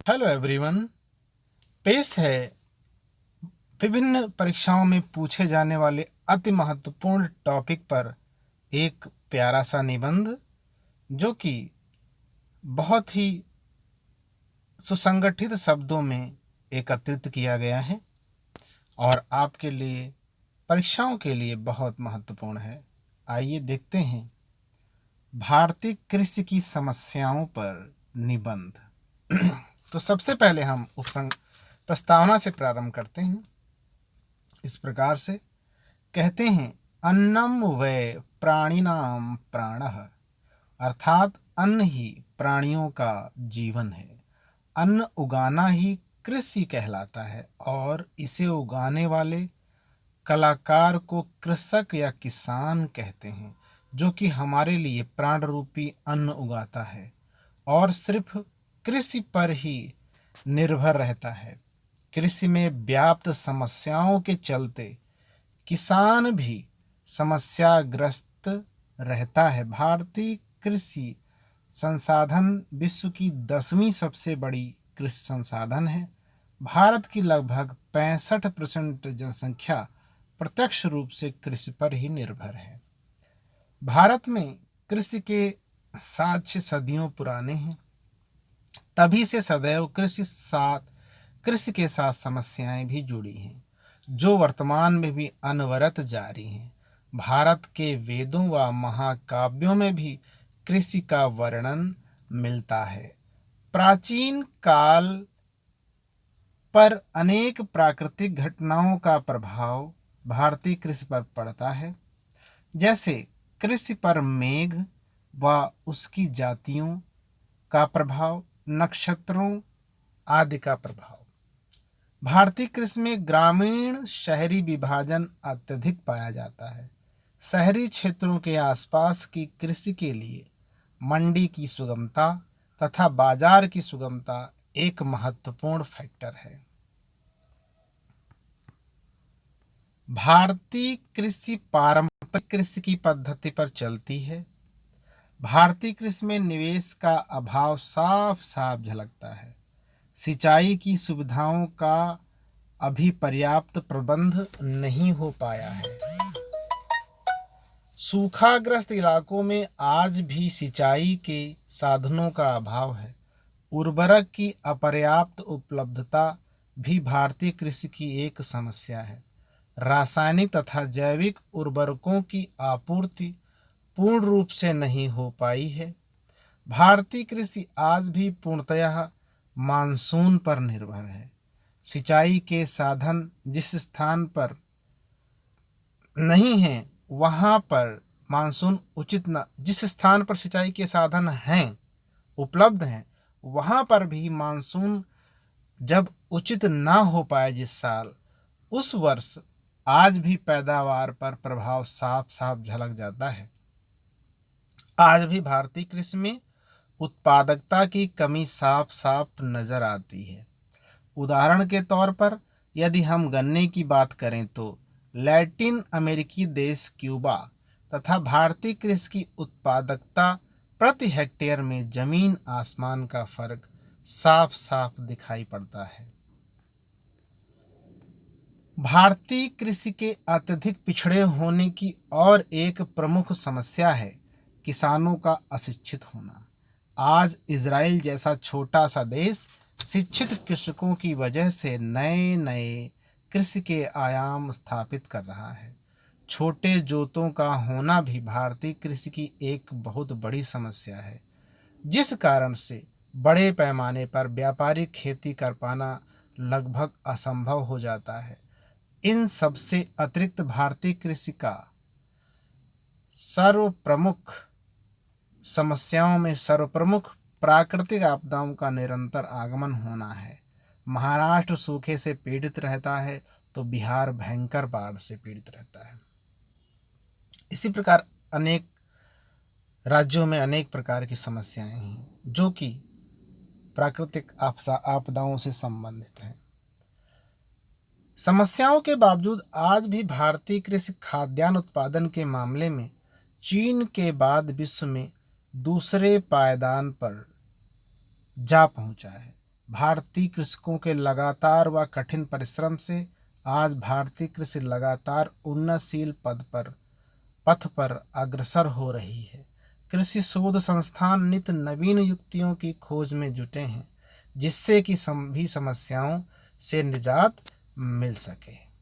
Hello everyone. पेश है विभिन्न परीक्षाओं में पूछे जाने वाले अति महत्वपूर्ण टॉपिक पर एक प्यारा सा निबंध जो कि बहुत ही सुसंगठित शब्दों में एकत्रित किया गया है और आपके लिए परीक्षाओं के लिए बहुत महत्वपूर्ण है। आइए देखते हैं भारतीय कृषि की समस्याओं पर निबंध। तो सबसे पहले हम प्रस्तावना से प्रारंभ करते हैं। इस प्रकार से कहते हैं, अन्नम वै प्राणिनाम प्राणः, अर्थात अन्न ही प्राणियों का जीवन है। अन्न उगाना ही कृषि कहलाता है और इसे उगाने वाले कलाकार को कृषक या किसान कहते हैं, जो कि हमारे लिए प्राण रूपी अन्न उगाता है और सिर्फ कृषि पर ही निर्भर रहता है। कृषि में व्याप्त समस्याओं के चलते किसान भी समस्याग्रस्त रहता है। भारतीय कृषि संसाधन विश्व की 10वीं सबसे बड़ी कृषि संसाधन है। भारत की लगभग 65% जनसंख्या प्रत्यक्ष रूप से कृषि पर ही निर्भर है। भारत में कृषि के साक्ष्य सदियों पुराने हैं। तभी से सदैव कृषि के साथ समस्याएं भी जुड़ी हैं, जो वर्तमान में भी अनवरत जारी हैं। भारत के वेदों व महाकाव्यों में भी कृषि का वर्णन मिलता है। प्राचीन काल पर अनेक प्राकृतिक घटनाओं का प्रभाव भारतीय कृषि पर पड़ता है, जैसे कृषि पर मेघ व उसकी जातियों का प्रभाव, नक्षत्रों आदि का प्रभाव। भारतीय कृषि में ग्रामीण शहरी विभाजन अत्यधिक पाया जाता है। शहरी क्षेत्रों के आसपास की कृषि के लिए मंडी की सुगमता तथा बाजार की सुगमता एक महत्वपूर्ण फैक्टर है। भारतीय कृषि पारंपरिक कृषि की पद्धति पर चलती है। भारतीय कृषि में निवेश का अभाव साफ साफ झलकता है। सिंचाई की सुविधाओं का अभी पर्याप्त प्रबंध नहीं हो पाया है। सूखाग्रस्त इलाकों में आज भी सिंचाई के साधनों का अभाव है। उर्वरक की अपर्याप्त उपलब्धता भी भारतीय कृषि की एक समस्या है। रासायनिक तथा जैविक उर्वरकों की आपूर्ति पूर्ण रूप से नहीं हो पाई है। भारतीय कृषि आज भी पूर्णतः मानसून पर निर्भर है। सिंचाई के साधन जिस स्थान पर नहीं है वहां पर मानसून उचित न जिस स्थान पर सिंचाई के साधन हैं, उपलब्ध हैं, वहां पर भी मानसून जब उचित ना हो पाए जिस साल, उस वर्ष आज भी पैदावार पर प्रभाव साफ साफ झलक जाता है। आज भी भारतीय कृषि में उत्पादकता की कमी साफ साफ नजर आती है। उदाहरण के तौर पर यदि हम गन्ने की बात करें तो लैटिन अमेरिकी देश क्यूबा तथा भारतीय कृषि की उत्पादकता प्रति हेक्टेयर में जमीन आसमान का फर्क साफ साफ दिखाई पड़ता है। भारतीय कृषि के अत्यधिक पिछड़े होने की और एक प्रमुख समस्या है किसानों का अशिक्षित होना। आज इजराइल जैसा छोटा सा देश शिक्षित कृषकों की वजह से नए नए कृषि के आयाम स्थापित कर रहा है। छोटे जोतों का होना भी भारतीय कृषि की एक बहुत बड़ी समस्या है, जिस कारण से बड़े पैमाने पर व्यापारिक खेती कर पाना लगभग असंभव हो जाता है। इन सबसे अतिरिक्त भारतीय कृषि का सर्वप्रमुख समस्याओं में सर्वप्रमुख प्राकृतिक आपदाओं का निरंतर आगमन होना है। महाराष्ट्र सूखे से पीड़ित रहता है तो बिहार भयंकर बाढ़ से पीड़ित रहता है। इसी प्रकार अनेक राज्यों में अनेक प्रकार की समस्याएं हैं जो कि प्राकृतिक आपदाओं से संबंधित हैं। समस्याओं के बावजूद आज भी भारतीय कृषि खाद्यान्न उत्पादन के मामले में चीन के बाद विश्व में दूसरे पायदान पर जा पहुंचा है। भारतीय कृषकों के लगातार व कठिन परिश्रम से आज भारतीय कृषि लगातार उन्नतशील पथ पर अग्रसर हो रही है। कृषि शोध संस्थान नित्य नवीन युक्तियों की खोज में जुटे हैं, जिससे कि सभी समस्याओं से निजात मिल सके।